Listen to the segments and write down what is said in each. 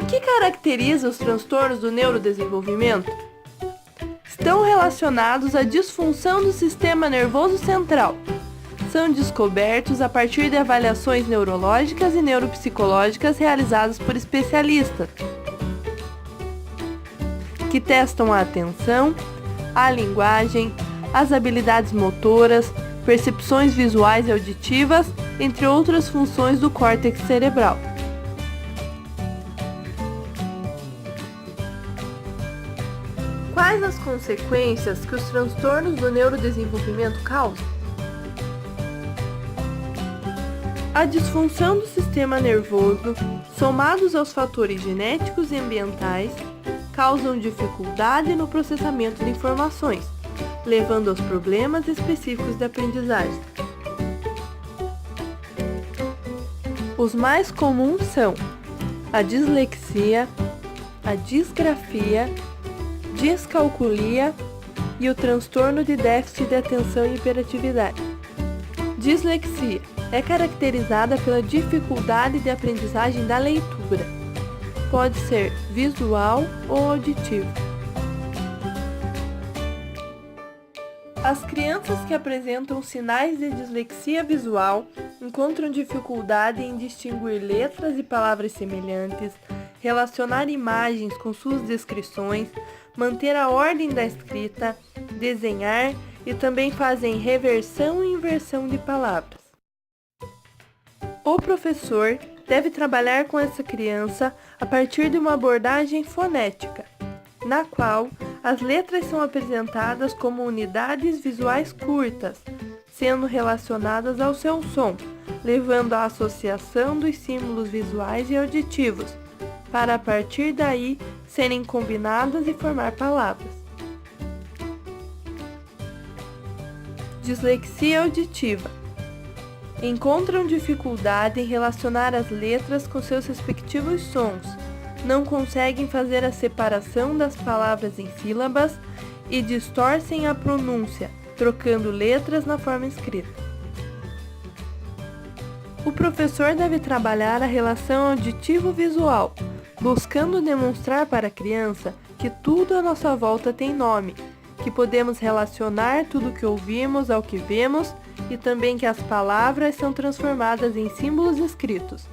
que caracteriza os transtornos do neurodesenvolvimento? Estão relacionados à disfunção do sistema nervoso central. São descobertos a partir de avaliações neurológicas e neuropsicológicas realizadas por especialistas, que testam a atenção, a linguagem, as habilidades motoras, percepções visuais e auditivas, entre outras funções do córtex cerebral. Quais as consequências que os transtornos do neurodesenvolvimento causam? A disfunção do sistema nervoso, somados aos fatores genéticos e ambientais, causam dificuldade no processamento de informações, levando aos problemas específicos de aprendizagem. Os mais comuns são a dislexia, a disgrafia, descalculia e o transtorno de déficit de atenção e hiperatividade. Dislexia é caracterizada pela dificuldade de aprendizagem da leitura. Pode ser visual ou auditivo. As crianças que apresentam sinais de dislexia visual encontram dificuldade em distinguir letras e palavras semelhantes, relacionar imagens com suas descrições, manter a ordem da escrita, desenhar e também fazem reversão e inversão de palavras. O professor deve trabalhar com essa criança a partir de uma abordagem fonética, na qual as letras são apresentadas como unidades visuais curtas, sendo relacionadas ao seu som, levando à associação dos símbolos visuais e auditivos, para a partir daí serem combinadas e formar palavras. Dislexia auditiva. Encontram dificuldade em relacionar as letras com seus respectivos sons, não conseguem fazer a separação das palavras em sílabas e distorcem a pronúncia, trocando letras na forma escrita. O professor deve trabalhar a relação auditivo-visual, buscando demonstrar para a criança que tudo à nossa volta tem nome, que podemos relacionar tudo que ouvimos ao que vemos e também que as palavras são transformadas em símbolos escritos.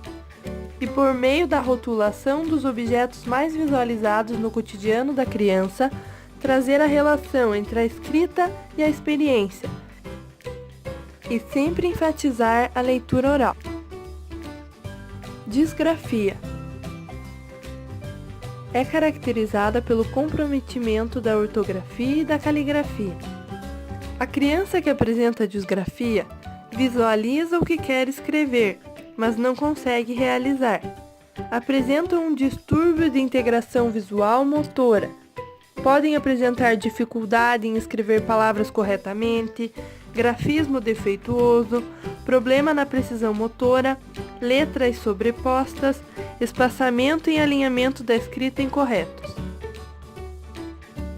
E por meio da rotulação dos objetos mais visualizados no cotidiano da criança, trazer a relação entre a escrita e a experiência, e sempre enfatizar a leitura oral. Disgrafia. É caracterizada pelo comprometimento da ortografia e da caligrafia. A criança que apresenta disgrafia visualiza o que quer escrever, mas não consegue realizar. Apresentam um distúrbio de integração visual-motora. Podem apresentar dificuldade em escrever palavras corretamente, grafismo defeituoso, problema na precisão motora, letras sobrepostas, espaçamento e alinhamento da escrita incorretos.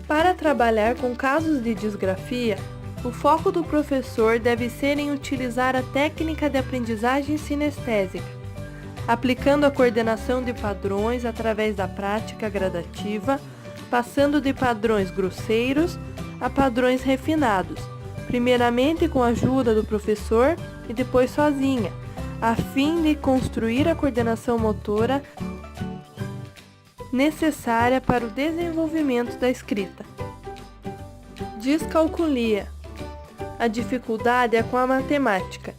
Para trabalhar com casos de disgrafia, o foco do professor deve ser em utilizar a técnica de aprendizagem sinestésica, aplicando a coordenação de padrões através da prática gradativa, passando de padrões grosseiros a padrões refinados, primeiramente com a ajuda do professor e depois sozinha, a fim de construir a coordenação motora necessária para o desenvolvimento da escrita. Descalculia. A dificuldade é com a matemática.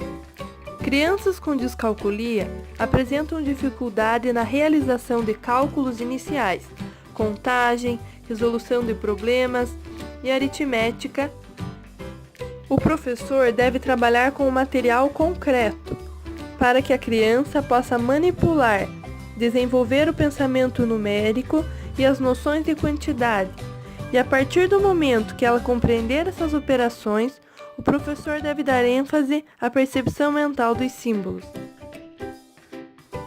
Crianças com descalculia apresentam dificuldade na realização de cálculos iniciais, contagem, resolução de problemas e aritmética. O professor deve trabalhar com o material concreto, para que a criança possa manipular, desenvolver o pensamento numérico e as noções de quantidade. E a partir do momento que ela compreender essas operações, o professor deve dar ênfase à percepção mental dos símbolos.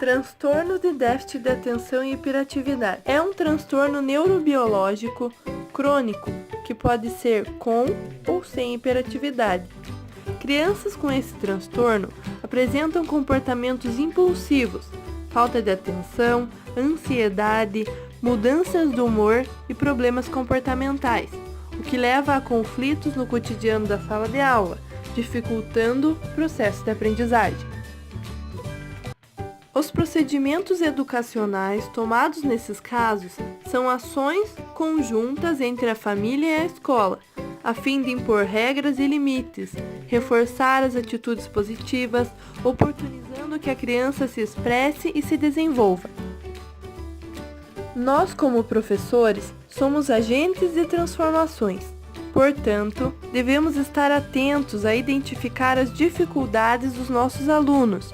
Transtorno de déficit de atenção e hiperatividade. É um transtorno neurobiológico crônico que pode ser com ou sem hiperatividade. Crianças com esse transtorno apresentam comportamentos impulsivos, falta de atenção, ansiedade, mudanças do humor e problemas comportamentais, o que leva a conflitos no cotidiano da sala de aula, dificultando o processo de aprendizagem. Os procedimentos educacionais tomados nesses casos são ações conjuntas entre a família e a escola, a fim de impor regras e limites, reforçar as atitudes positivas, oportunizando que a criança se expresse e se desenvolva. Nós, como professores, somos agentes de transformações. Portanto, devemos estar atentos a identificar as dificuldades dos nossos alunos,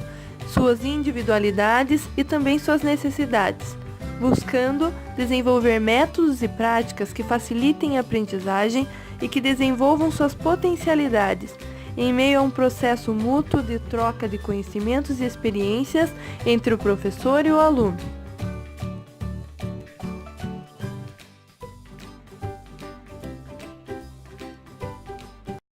suas individualidades e também suas necessidades, buscando desenvolver métodos e práticas que facilitem a aprendizagem e que desenvolvam suas potencialidades, em meio a um processo mútuo de troca de conhecimentos e experiências entre o professor e o aluno.